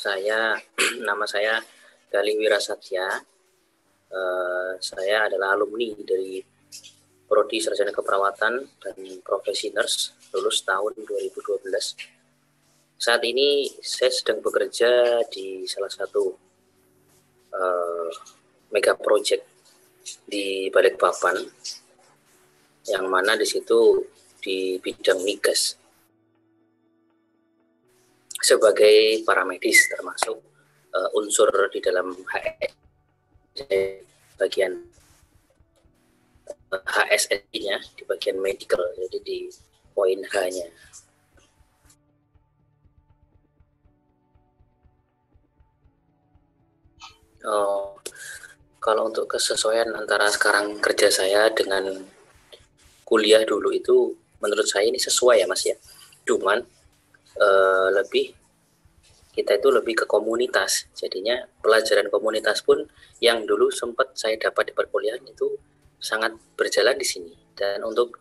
Saya nama saya Galih Wirasatya. Saya adalah alumni dari Prodi Sarjana Keperawatan dan Profesi Nurse, lulus tahun 2012. Saat ini saya sedang bekerja di salah satu mega project di Balikpapan, yang mana di situ di bidang migas sebagai paramedis, termasuk unsur di dalam bagian HSSI-nya di bagian medical, jadi di poin H-nya. Kalau untuk kesesuaian antara sekarang kerja saya dengan kuliah dulu itu menurut saya ini sesuai ya Mas ya. Cuman kita itu lebih ke komunitas, jadinya pelajaran komunitas pun yang dulu sempat saya dapat di perkuliahan itu sangat berjalan di sini. Dan untuk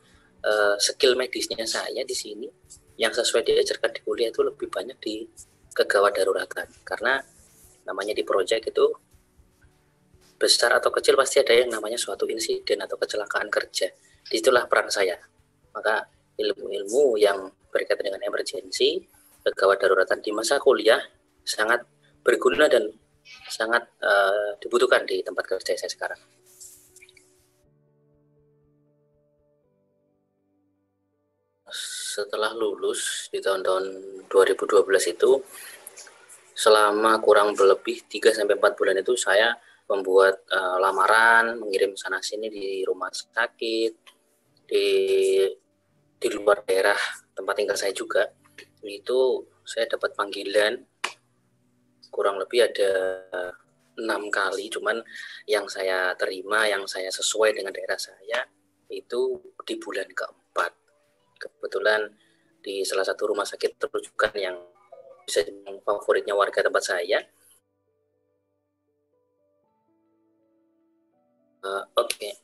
skill medisnya saya di sini yang sesuai diajarkan di kuliah itu lebih banyak di kegawat daruratan, karena namanya di proyek itu besar atau kecil pasti ada yang namanya suatu insiden atau kecelakaan kerja. Disitulah peran saya. Maka ilmu-ilmu yang berkaitan dengan emergensi, kegawat daruratan di masa kuliah sangat berguna dan sangat dibutuhkan di tempat kerja saya sekarang. Setelah lulus di tahun-tahun 2012 itu, selama kurang lebih 3-4 bulan itu saya membuat lamaran, mengirim sana sini di rumah sakit, di luar daerah tempat tinggal saya juga. Itu saya dapat panggilan kurang lebih ada 6 kali, cuman yang saya terima, yang saya sesuai dengan daerah saya itu di bulan keempat. Kebetulan di salah satu rumah sakit rujukan yang bisa dibilang favoritnya warga tempat saya. Oke.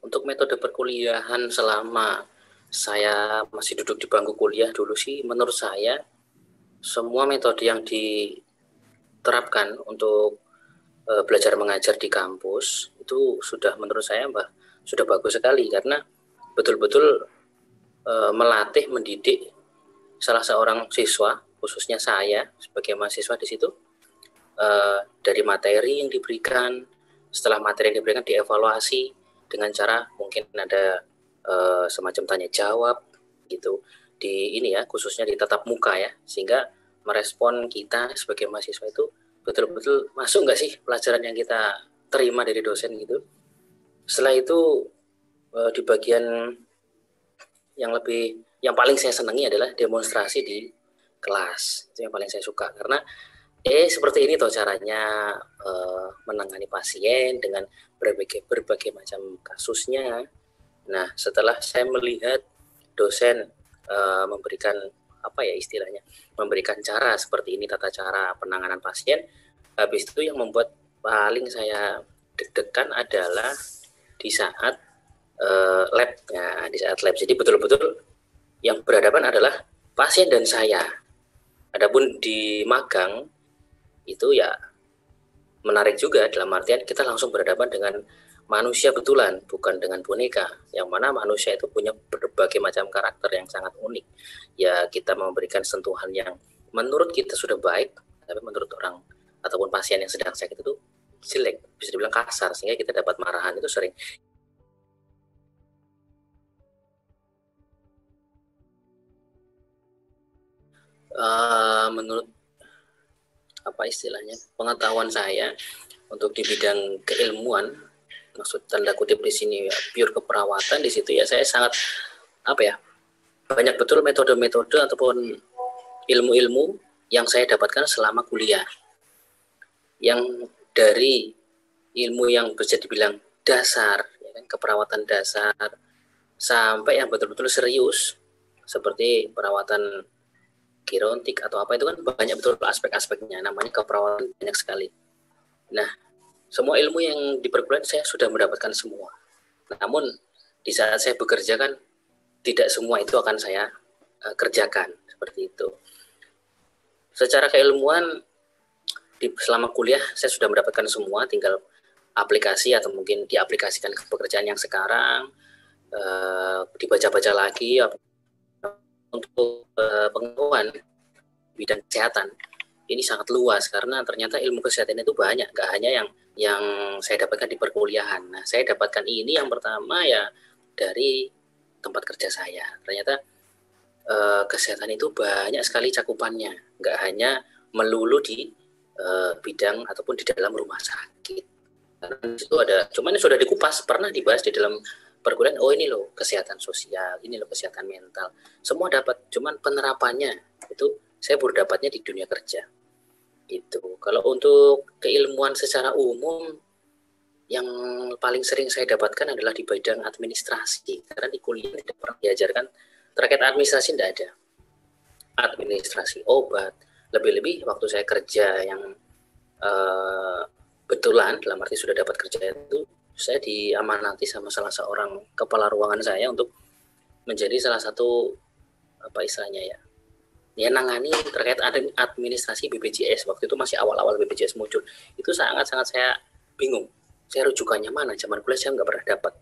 Untuk metode perkuliahan selama saya masih duduk di bangku kuliah dulu sih, menurut saya semua metode yang diterapkan untuk belajar mengajar di kampus itu sudah menurut saya sudah bagus sekali, karena betul-betul melatih, mendidik salah seorang siswa, khususnya saya sebagai mahasiswa di situ, dari materi yang diberikan. Setelah materi yang diberikan dievaluasi dengan cara mungkin ada semacam tanya jawab gitu di ini ya, khususnya di tatap muka ya, sehingga merespon kita sebagai mahasiswa itu betul-betul masuk nggak sih pelajaran yang kita terima dari dosen gitu. Setelah itu di bagian yang paling saya senangi adalah demonstrasi di kelas. Itu yang paling saya suka, karena seperti ini toh caranya menangani pasien dengan berbagai macam kasusnya. Nah, setelah saya melihat dosen memberikan memberikan cara seperti ini, tata cara penanganan pasien, habis itu yang membuat paling saya deg-degan adalah di saat lab. Nah, di saat lab, jadi betul-betul yang berhadapan adalah pasien dan saya. Adapun di magang itu ya menarik juga, dalam artian kita langsung berhadapan dengan manusia betulan, bukan dengan boneka, yang mana manusia itu punya berbagai macam karakter yang sangat unik. Ya, kita memberikan sentuhan yang menurut kita sudah baik, tapi menurut orang ataupun pasien yang sedang sakit itu jelek, bisa dibilang kasar, sehingga kita dapat marahan itu sering. Menurut pengetahuan saya untuk di bidang keilmuan, maksud tanda kutip di sini ya, pure keperawatan, di situ ya saya sangat banyak betul metode-metode ataupun ilmu-ilmu yang saya dapatkan selama kuliah, yang dari ilmu yang bisa dibilang dasar ya kan, keperawatan dasar, sampai yang betul-betul serius seperti perawatan gerontik atau apa, itu kan banyak betul aspek-aspeknya, namanya keperawatan banyak sekali. Nah, semua ilmu yang di perguruan saya sudah mendapatkan semua. Namun di saat saya bekerja kan tidak semua itu akan saya kerjakan seperti itu. Secara keilmuan selama kuliah saya sudah mendapatkan semua, tinggal aplikasi atau mungkin diaplikasikan ke pekerjaan yang sekarang, dibaca-baca lagi untuk pengetahuan bidang kesehatan. Ini sangat luas karena ternyata ilmu kesehatan itu banyak, nggak hanya yang saya dapatkan di perkuliahan. Nah, saya dapatkan ini yang pertama ya dari tempat kerja saya. Ternyata kesehatan itu banyak sekali cakupannya, nggak hanya melulu di bidang ataupun di dalam rumah sakit. Karena itu ada, cuman sudah dikupas, pernah dibahas di dalam perkuliahan. Oh ini loh kesehatan sosial, ini loh kesehatan mental, semua dapat. Cuman penerapannya itu saya baru dapatnya di dunia kerja. Gitu. Kalau untuk keilmuan secara umum, yang paling sering saya dapatkan adalah di bidang administrasi. Karena di kuliah tidak pernah diajarkan terkait administrasi, tidak ada. Administrasi obat, lebih-lebih waktu saya kerja yang betulan, dalam arti sudah dapat kerja itu, saya diamanati sama salah seorang kepala ruangan saya untuk menjadi salah satu apa istilahnya ya nangani terkait administrasi BPJS. Waktu itu masih awal-awal BPJS muncul, itu sangat-sangat saya bingung, saya rujukannya mana, zaman kuliah saya nggak pernah dapat.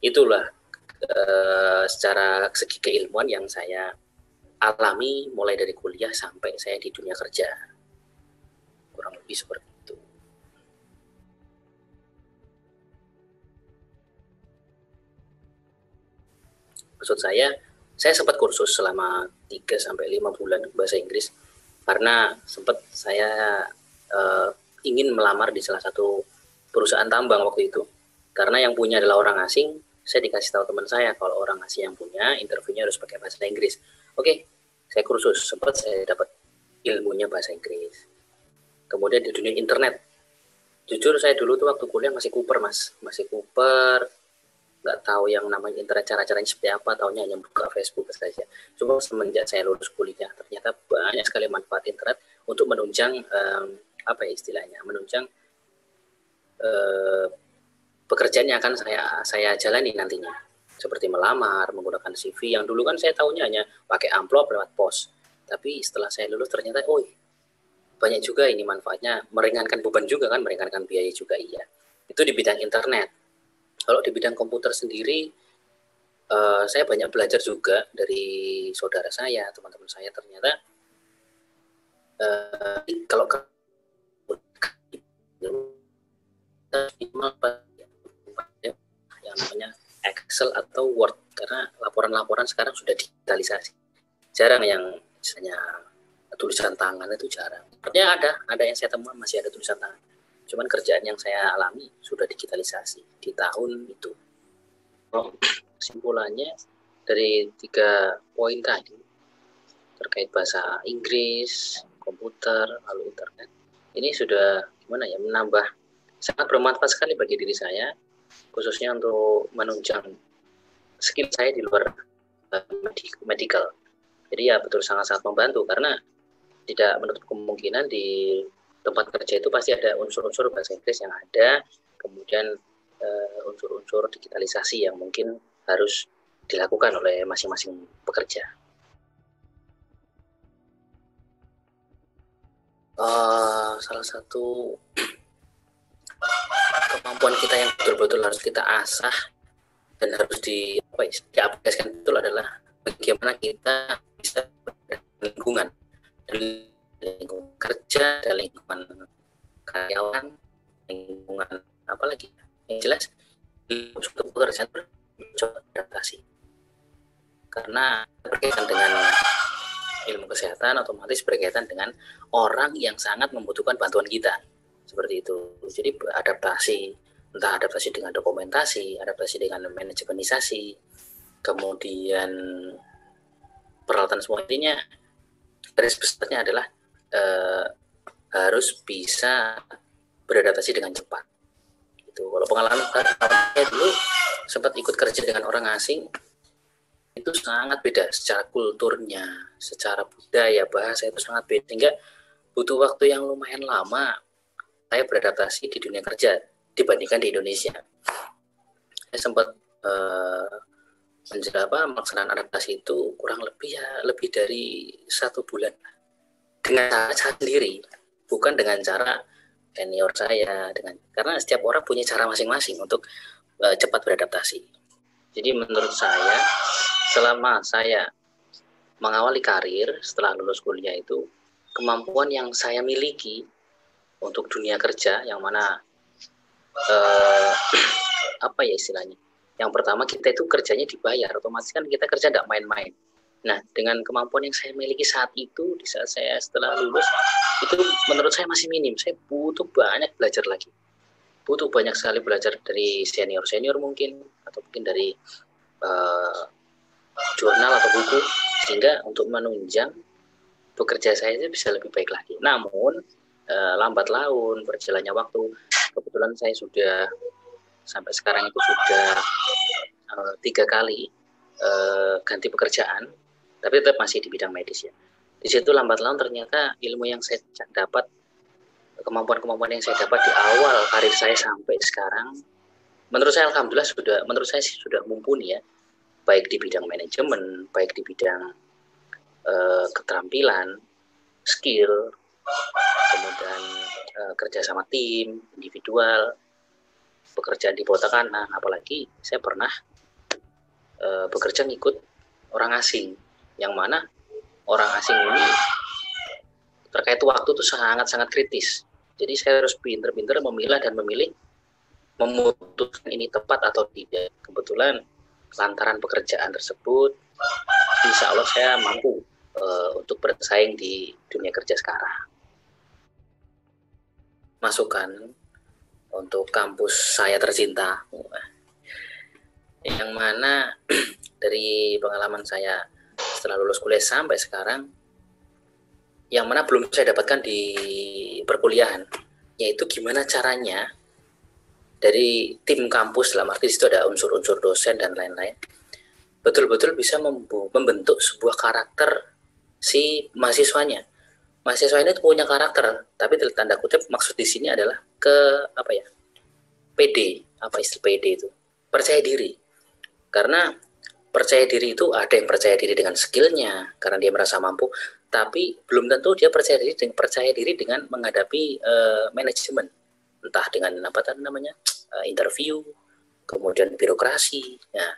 Itulah secara segi keilmuan yang saya alami mulai dari kuliah sampai saya di dunia kerja, kurang lebih seperti itu. Maksud saya sempat kursus selama 3-5 bulan bahasa Inggris karena sempat saya ingin melamar di salah satu perusahaan tambang waktu itu. Karena yang punya adalah orang asing, saya dikasih tahu teman saya kalau orang asing yang punya, interviewnya harus pakai bahasa Inggris. Oke, saya kursus, sempat saya dapat ilmunya bahasa Inggris. Kemudian di dunia internet, jujur saya dulu tuh waktu kuliah masih kuper, masih kuper, nggak tahu yang namanya internet, cara-caranya seperti apa, tahunya hanya buka Facebook saja. Cuma semenjak saya lulus kuliah, ternyata banyak sekali manfaat internet untuk menunjang apa ya istilahnya, menunjang pekerjaan yang akan saya jalani nantinya, seperti melamar, menggunakan CV. Yang dulu kan saya tahunya hanya pakai amplop lewat pos, tapi setelah saya lulus ternyata banyak juga ini manfaatnya, meringankan beban juga kan, meringankan biaya juga. Iya, itu di bidang internet. Kalau di bidang komputer sendiri, saya banyak belajar juga dari saudara saya, teman-teman saya. Ternyata kalau yang namanya Excel atau Word, karena laporan-laporan sekarang sudah digitalisasi. Jarang yang misalnya tulisan tangan, itu jarang. Artinya ada yang saya temukan masih ada tulisan tangan. Cuman kerjaan yang saya alami sudah digitalisasi di tahun itu. Kesimpulannya dari 3 poin tadi terkait bahasa Inggris, komputer, lalu internet, ini sudah menambah, sangat bermanfaat sekali bagi diri saya, khususnya untuk menunjang skill saya di luar medical. Jadi ya betul sangat-sangat membantu, karena tidak menutup kemungkinan di tempat kerja itu pasti ada unsur-unsur bahasa Inggris yang ada, kemudian unsur-unsur digitalisasi yang mungkin harus dilakukan oleh masing-masing pekerja. Salah satu kemampuan kita yang betul-betul harus kita asah dan harus diaplikasikan betul adalah bagaimana kita bisa lingkungan kerja, dan lingkungan karyawan, lingkungan apalagi yang jelas untuk pekerjaan beradaptasi, karena berkaitan dengan ilmu kesehatan otomatis berkaitan dengan orang yang sangat membutuhkan bantuan kita, seperti itu. Jadi adaptasi, entah adaptasi dengan dokumentasi, adaptasi dengan manajemenisasi, kemudian peralatan, semua intinya garis besarnya adalah harus bisa beradaptasi dengan cepat. Itu kalau pengalaman saya dulu sempat ikut kerja dengan orang asing, itu sangat beda secara kulturnya, secara budaya, bahasa itu sangat beda, sehingga butuh waktu yang lumayan lama saya beradaptasi di dunia kerja dibandingkan di Indonesia. Saya sempat melaksanakan adaptasi itu kurang lebih lebih dari 1 bulan dengan cara sendiri. bukan dengan cara senior saya, karena setiap orang punya cara masing-masing untuk cepat beradaptasi. Jadi menurut saya, selama saya mengawali karir setelah lulus kuliah itu, kemampuan yang saya miliki untuk dunia kerja, yang mana apa ya istilahnya, yang pertama kita itu kerjanya dibayar, otomatis kan kita kerja tidak main-main. Nah, dengan kemampuan yang saya miliki saat itu, di saat saya setelah lulus, itu menurut saya masih minim. Saya butuh banyak belajar lagi. Butuh banyak sekali belajar dari senior-senior mungkin, atau mungkin dari jurnal atau buku, sehingga untuk menunjang bekerja saya itu bisa lebih baik lagi. Namun, lambat laun, berjalannya waktu, kebetulan saya sudah, sampai sekarang itu sudah 3 kali ganti pekerjaan, tapi tetap masih di bidang medis ya. Di situ lambat laun ternyata ilmu yang saya dapat, kemampuan-kemampuan yang saya dapat di awal karir saya sampai sekarang, menurut saya alhamdulillah sudah mumpuni ya, baik di bidang manajemen, baik di bidang keterampilan, skill, kemudian kerja sama tim, individual, pekerjaan di bawah tekanan, apalagi saya pernah bekerja ngikut orang asing, yang mana orang asing ini terkait waktu itu sangat-sangat kritis. Jadi saya harus pinter-pinter memilah dan memilih, memutuskan ini tepat atau tidak. Kebetulan lantaran pekerjaan tersebut, insya Allah saya mampu untuk bersaing di dunia kerja sekarang. Masukan untuk kampus saya tercinta, yang mana dari pengalaman saya setelah lulus kuliah sampai sekarang, yang mana belum saya dapatkan di perkuliahan, yaitu gimana caranya dari tim kampus, dalam arti itu ada unsur-unsur dosen dan lain-lain, betul-betul bisa membentuk sebuah karakter si mahasiswanya. Mahasiswa ini punya karakter, tapi tanda kutip maksud di sini adalah PD, apa istilah PD itu? Percaya diri. Karena percaya diri itu ada yang percaya diri dengan skillnya, karena dia merasa mampu, tapi belum tentu dia percaya diri dengan menghadapi manajemen, entah dengan interview, kemudian birokrasi. Nah,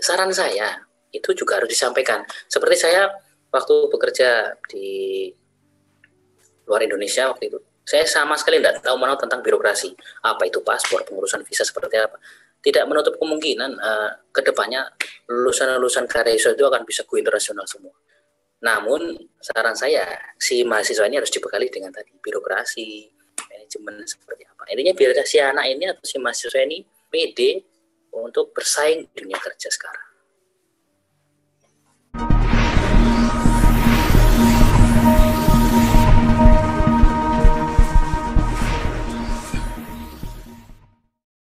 saran saya itu juga harus disampaikan. Seperti saya waktu bekerja di luar Indonesia waktu itu, saya sama sekali tidak tahu mana tentang birokrasi, apa itu paspor, pengurusan visa seperti apa. Tidak menutup kemungkinan kedepannya lulusan Kareso itu akan bisa go internasional semua. Namun saran saya, si mahasiswa ini harus dibekali dengan tadi birokrasi, manajemen seperti apa. Intinya biar si anak ini atau si mahasiswa ini pede untuk bersaing di dunia kerja sekarang.